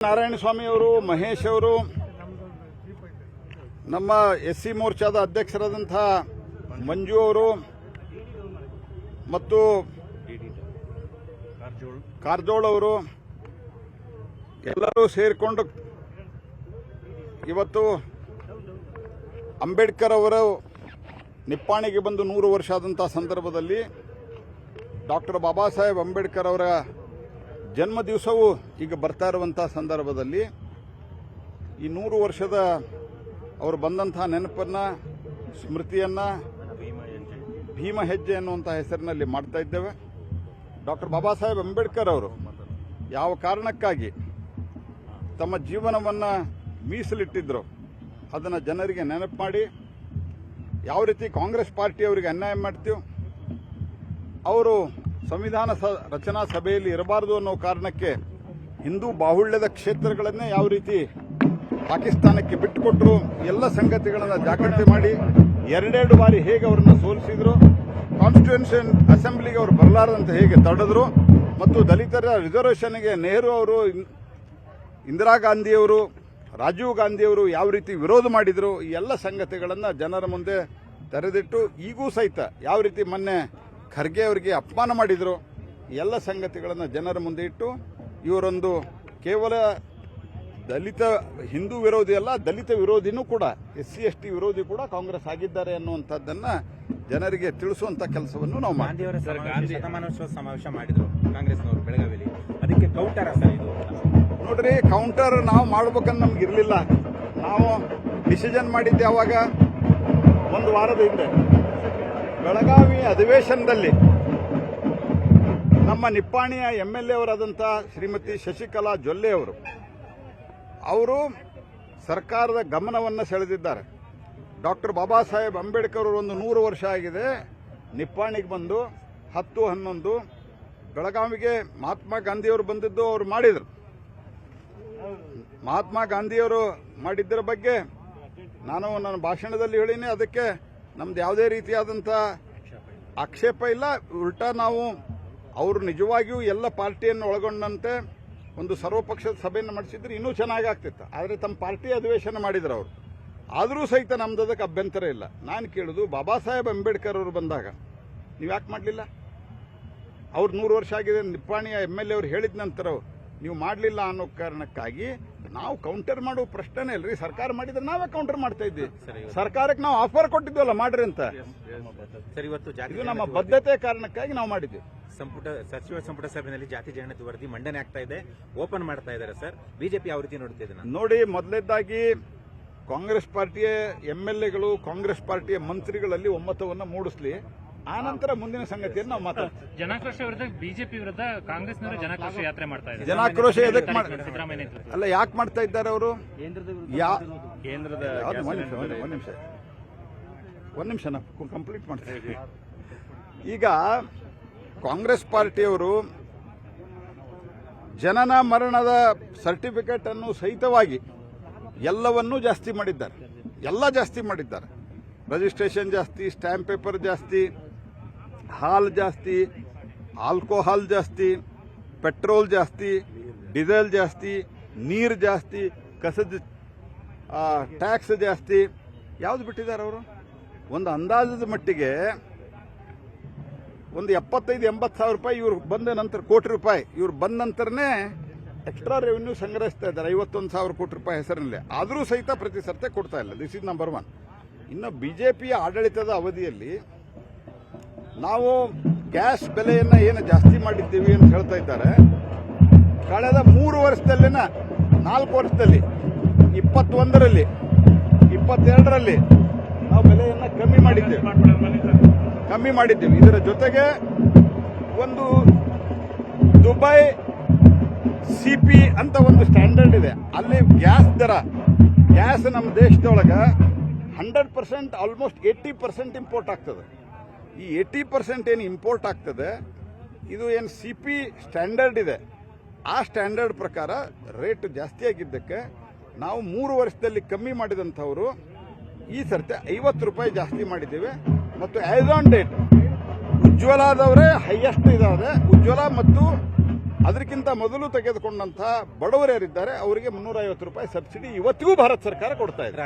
ನಾರಾಯಣಸ್ವಾಮಿ ಅವರು, ಮಹೇಶ್ ಅವರು, ನಮ್ಮ ಎಸ್ಸಿ ಮೋರ್ಚಾದ ಅಧ್ಯಕ್ಷರಾದಂತಹ ಮಂಜು ಅವರು ಮತ್ತು ಕಾರಜೋಳ ಅವರು ಎಲ್ಲರೂ ಸೇರಿಕೊಂಡು ಇವತ್ತು ಅಂಬೇಡ್ಕರ್ ಅವರು ನಿಪ್ಪಾಣಿಗೆ ಬಂದು 100 ವರ್ಷ ಆದಂತಹ ಸಂದರ್ಭದಲ್ಲಿ ಡಾಕ್ಟರ್ ಬಾಬಾ ಸಾಹೇಬ್ ಅಂಬೇಡ್ಕರ್ ಅವರ ಜನ್ಮ ದಿವಸವೂ ಈಗ ಬರ್ತಾ ಇರುವಂತಹ ಸಂದರ್ಭದಲ್ಲಿ ಈ 100 ವರ್ಷದ ಅವರು ಬಂದಂತಹ ನೆನಪನ್ನು, ಸ್ಮೃತಿಯನ್ನು ಭೀಮ ಹೆಜ್ಜೆ ಅನ್ನುವಂಥ ಹೆಸರಿನಲ್ಲಿ ಮಾಡ್ತಾ ಇದ್ದೇವೆ. ಡಾಕ್ಟರ್ ಬಾಬಾ ಸಾಹೇಬ್ ಅಂಬೇಡ್ಕರ್ ಅವರು ಯಾವ ಕಾರಣಕ್ಕಾಗಿ ತಮ್ಮ ಜೀವನವನ್ನು ಮೀಸಲಿಟ್ಟಿದ್ರು ಅದನ್ನು ಜನರಿಗೆ ನೆನಪು ಮಾಡಿ, ಯಾವ ರೀತಿ ಕಾಂಗ್ರೆಸ್ ಪಾರ್ಟಿಯವರಿಗೆ ಅನ್ಯಾಯ ಮಾಡ್ತೀವಿ, ಅವರು ಸಂವಿಧಾನ ರಚನಾ ಸಭೆಯಲ್ಲಿ ಇರಬಾರದು ಅನ್ನೋ ಕಾರಣಕ್ಕೆ ಹಿಂದೂ ಬಾಹುಳ್ಯದ ಕ್ಷೇತ್ರಗಳನ್ನೇ ಯಾವ ರೀತಿ ಪಾಕಿಸ್ತಾನಕ್ಕೆ ಬಿಟ್ಟುಕೊಟ್ಟರು, ಎಲ್ಲ ಸಂಗತಿಗಳನ್ನು ಜಾಗೃತಿ ಮಾಡಿ 2 ಬಾರಿ ಹೇಗೆ ಅವರನ್ನು ಸೋಲಿಸಿದ್ರು, ಕಾನ್ಸ್ಟಿಟ್ಯೂಷನ್ ಅಸೆಂಬ್ಲಿಗೆ ಅವರು ಬರಲಾರದಂತೆ ಹೇಗೆ ತಡೆದ್ರು, ಮತ್ತು ದಲಿತರ ರಿಸರ್ವೇಷನ್ಗೆ ನೆಹರು ಅವರು, ಇಂದಿರಾ ಗಾಂಧಿಯವರು, ರಾಜೀವ್ ಗಾಂಧಿಯವರು ಯಾವ ರೀತಿ ವಿರೋಧ ಮಾಡಿದ್ರು, ಈ ಎಲ್ಲ ಸಂಗತಿಗಳನ್ನು ಜನರ ಮುಂದೆ ತೆರೆದಿಟ್ಟು, ಈಗೂ ಸಹಿತ ಯಾವ ರೀತಿ ಮೊನ್ನೆ ಖರ್ಗೆ ಅವರಿಗೆ ಅಪಮಾನ ಮಾಡಿದ್ರು, ಎಲ್ಲ ಸಂಗತಿಗಳನ್ನು ಜನರ ಮುಂದೆ ಇಟ್ಟು ಇವರೊಂದು ಕೇವಲ ದಲಿತ ಹಿಂದೂ ವಿರೋಧಿ ಅಲ್ಲ, ದಲಿತ ವಿರೋಧಿನೂ ಕೂಡ, SC ST ವಿರೋಧಿ ಕೂಡ ಕಾಂಗ್ರೆಸ್ ಆಗಿದ್ದಾರೆ ಅನ್ನುವಂಥದ್ದನ್ನು ಜನರಿಗೆ ತಿಳಿಸುವಂತ ಕೆಲಸವನ್ನು ನಾವು ಶತಮಾನೋತ್ಸವ ಸಮಾವೇಶ ಮಾಡಿದ್ರು ಕಾಂಗ್ರೆಸ್ನವರು ಬೆಳಗಾವಿಯಲ್ಲಿ. ಅದಕ್ಕೆ ಕೌಂಟರ್ ಸರ್ ಇದು? ನೋಡ್ರಿ, ಕೌಂಟರ್ ನಾವು ಮಾಡ್ಬೇಕಂತ ನಮ್ಗೆ ಇರಲಿಲ್ಲ. ನಾವು ಡಿಸಿಷನ್ ಮಾಡಿದ್ದೆ ಅವಾಗ 1 ವಾರದ ಹಿಂದೆ ಬೆಳಗಾವಿ ಅಧಿವೇಶನದಲ್ಲಿ ನಮ್ಮ ನಿಪ್ಪಾಣಿಯ MLA ಅವರಾದಂಥ ಶ್ರೀಮತಿ ಶಶಿಕಲಾ ಜೊಲ್ಲೆ ಅವರು ಸರ್ಕಾರದ ಗಮನವನ್ನು ಸೆಳೆದಿದ್ದಾರೆ. ಡಾಕ್ಟರ್ ಬಾಬಾ ಸಾಹೇಬ್ ಅಂಬೇಡ್ಕರ್ ಅವರು ಒಂದು 100 ವರ್ಷ ಆಗಿದೆ, ನಿಪ್ಪಾಣಿಗೆ ಬಂದು 10-11 ಬೆಳಗಾವಿಗೆ ಮಹಾತ್ಮ ಗಾಂಧಿಯವರು ಬಂದಿದ್ದು ಅವರು ಮಾಡಿದರು. ಮಹಾತ್ಮ ಗಾಂಧಿಯವರು ಮಾಡಿದ್ದರ ಬಗ್ಗೆ ನಾನು ನನ್ನ ಭಾಷಣದಲ್ಲಿ ಹೇಳಿನಿ. ಅದಕ್ಕೆ ನಮ್ದು ಯಾವುದೇ ರೀತಿಯಾದಂಥ ಆಕ್ಷೇಪ ಇಲ್ಲ. ಉಲ್ಟಾ ನಾವು ಅವರು ನಿಜವಾಗಿಯೂ ಎಲ್ಲ ಪಾರ್ಟಿಯನ್ನು ಒಳಗೊಂಡಂತೆ ಒಂದು ಸರ್ವಪಕ್ಷದ ಸಭೆಯನ್ನು ಮಾಡಿಸಿದ್ರೆ ಇನ್ನೂ ಚೆನ್ನಾಗಾಗ್ತಿತ್ತು. ಆದರೆ ತಮ್ಮ ಪಾರ್ಟಿ ಅಧಿವೇಶನ ಮಾಡಿದ್ರು ಅವರು. ಆದರೂ ಸಹಿತ ನಮ್ದು ಅದಕ್ಕೆ ಅಭ್ಯಂತರ ಇಲ್ಲ. ನಾನು ಕೇಳೋದು, ಬಾಬಾ ಸಾಹೇಬ್ ಅಂಬೇಡ್ಕರ್ ಅವರು ಬಂದಾಗ ನೀವು ಯಾಕೆ ಮಾಡಲಿಲ್ಲ? ಅವ್ರು 100 ವರ್ಷ ಆಗಿದೆ, ನಿಪ್ಪಾಣಿಯ MLA ಅವರು ಹೇಳಿದ ನಂತರ ನೀವು ಮಾಡಲಿಲ್ಲ ಅನ್ನೋ ಕಾರಣಕ್ಕಾಗಿ ನಾವು ಕೌಂಟರ್ ಮಾಡೋ ಪ್ರಶ್ನೆ ಇಲ್ರಿ. ಸರ್ಕಾರ ಮಾಡಿದ್ರೆ ನಾವೇ ಕೌಂಟರ್ ಮಾಡ್ತಾ ಇದ್ವಿ. ಸರ್ಕಾರಕ್ಕೆ ನಾವು ಆಫರ್ ಕೊಟ್ಟಿದ್ವಲ್ಲ ಮಾಡ್ರಿ ಅಂತ. ಇದು ನಮ್ಮ ಬದ್ಧತೆ ಕಾರಣಕ್ಕಾಗಿ ನಾವು ಮಾಡಿದ್ವಿ. ಸಚಿವ ಸಂಪುಟ ಸಭೆಯಲ್ಲಿ ಜಾತಿ ಜನಗಣತಿ ವರದಿ ಮಂಡನೆ ಆಗ್ತಾ ಇದೆ, ಓಪನ್ ಮಾಡ್ತಾ ಇದ್ದಾರೆ ಸರ್. ಬಿಜೆಪಿ ಯಾವ ರೀತಿ ನೋಡ್ತಾ ಇದೆ? ನೋಡಿ, ಮೊದಲನೇದಾಗಿ ಕಾಂಗ್ರೆಸ್ ಪಾರ್ಟಿಯ MLAಗಳು, ಕಾಂಗ್ರೆಸ್ ಪಾರ್ಟಿಯ ಮಂತ್ರಿಗಳಲ್ಲಿ ಒಮ್ಮತವನ್ನು ಮೂಡಿಸಲಿ. ಆನಂತರ ಮುಂದಿನ ಸಂಗತಿಯನ್ನು ನಾವು ಮಾತಾಡ್ತೀವಿ. ಜನಾಕ್ರೋಶ ವಿರುದ್ಧ ಬಿಜೆಪಿ ವಿರುದ್ಧ ಕಾಂಗ್ರೆಸ್ನವರು ಜನಾಕ್ರೋಶ ಯಾತ್ರೆ ಮಾಡ್ತಾ ಇದ್ದಾರೆ. ಜನಾಕ್ರೋಶ ಎದಕ್ಕೆ ಅಲ್ಲ, ಯಾಕೆ ಮಾಡ್ತಾ ಇದ್ದಾರೆ ಅವರು? ಒಂದು ನಿಮಿಷ ನಾವು ಕಂಪ್ಲೀಟ್ ಮಾಡ್ತಾ ಇದ್ದೀವಿ. ಈಗ ಕಾಂಗ್ರೆಸ್ ಪಾರ್ಟಿಯವರು ಜನನ ಮರಣದ ಸರ್ಟಿಫಿಕೇಟ್ ಅನ್ನು ಸಹಿತವಾಗಿ ಎಲ್ಲವನ್ನೂ ಜಾಸ್ತಿ ಮಾಡಿದ್ದಾರೆ. ಎಲ್ಲ ಜಾಸ್ತಿ ಮಾಡಿದ್ದಾರೆ. ರಿಜಿಸ್ಟ್ರೇಷನ್ ಜಾಸ್ತಿ, ಸ್ಟ್ಯಾಂಪ್ ಪೇಪರ್ ಜಾಸ್ತಿ, ಹಾಲ್ ಜಾಸ್ತಿ, ಆಲ್ಕೋಹಾಲ್ ಜಾಸ್ತಿ, ಪೆಟ್ರೋಲ್ ಜಾಸ್ತಿ, ಡೀಸೆಲ್ ಜಾಸ್ತಿ, ನೀರು ಜಾಸ್ತಿ, ಕಸದ ಟ್ಯಾಕ್ಸ್ ಜಾಸ್ತಿ. ಯಾವ್ದು ಬಿಟ್ಟಿದ್ದಾರೆ ಅವರು? ಒಂದು ಅಂದಾಜದ ಮಟ್ಟಿಗೆ ಒಂದು 75-80 ಸಾವಿರ ರೂಪಾಯಿ ಇವ್ರು ಬಂದ ನಂತರ, ಕೋಟಿ ರೂಪಾಯಿ ಇವ್ರು ಬಂದ ನಂತರನೇ ಎಕ್ಸ್ಟ್ರಾ ರೆವಿನ್ಯೂ ಸಂಗ್ರಹಿಸ್ತಾ ಇದ್ದಾರೆ 51,000 ಕೋಟಿ ರೂಪಾಯಿ ಹೆಸರಿನಲ್ಲಿ. ಆದರೂ ಸಹಿತ ಪ್ರತಿ ಸರ್ತೆ ಕೊಡ್ತಾ ಇಲ್ಲ. This is number 1. ಇನ್ನು ಬಿಜೆಪಿಯ ಆಡಳಿತದ ಅವಧಿಯಲ್ಲಿ ನಾವು ಗ್ಯಾಸ್ ಬೆಲೆಯನ್ನು ಏನು ಜಾಸ್ತಿ ಮಾಡಿದ್ದೀವಿ ಅಂತ ಹೇಳ್ತಾ ಇದ್ದಾರೆ. ಕಳೆದ 3 ವರ್ಷದಲ್ಲಿನ 4 ವರ್ಷದಲ್ಲಿ 21ರಲ್ಲಿ 22ರಲ್ಲಿ ನಾವು ಬೆಲೆಯನ್ನು ಕಮ್ಮಿ ಮಾಡಿದ್ದೇವೆ. ಇದರ ಜೊತೆಗೆ ಒಂದು ದುಬೈ CP ಅಂತ ಒಂದು ಸ್ಟ್ಯಾಂಡರ್ಡ್ ಇದೆ. ಅಲ್ಲಿ ಗ್ಯಾಸ್ ದರ, ಗ್ಯಾಸ್ ನಮ್ಮ ದೇಶದೊಳಗೆ 100% ಆಲ್ಮೋಸ್ಟ್ 80% ಇಂಪೋರ್ಟ್ ಆಗ್ತದೆ. ಈ 80% ಏನು ಇಂಪೋರ್ಟ್ ಆಗ್ತದೆ, ಇದು ಏನು CP ಸ್ಟ್ಯಾಂಡರ್ಡ್ ಇದೆ, ಆ ಸ್ಟ್ಯಾಂಡರ್ಡ್ ಪ್ರಕಾರ ರೇಟ್ ಜಾಸ್ತಿ ಆಗಿದ್ದಕ್ಕೆ ನಾವು 3 ವರ್ಷದಲ್ಲಿ ಕಮ್ಮಿ ಮಾಡಿದಂಥವರು ಈ ಸರ್ತೆ 50 ರೂಪಾಯಿ ಜಾಸ್ತಿ ಮಾಡಿದ್ದೇವೆ. ಮತ್ತು ಆಸ್ ಆನ್ ಡೇಟ್ ಉಜ್ವಲದವರೇ ಹೈಯೆಸ್ಟ್ ಇದಾವೆ. ಉಜ್ವಲ ಮತ್ತು ಅದಕ್ಕಿಂತ ಮೊದಲು ತೆಗೆದುಕೊಂಡಂತಹ ಬಡವರು ಯಾರಿದ್ದಾರೆ ಅವರಿಗೆ 350 ರೂಪಾಯಿ ಸಬ್ಸಿಡಿ ಇವತ್ತಿಗೂ ಭಾರತ ಸರ್ಕಾರ ಕೊಡ್ತಾ ಇದೆ.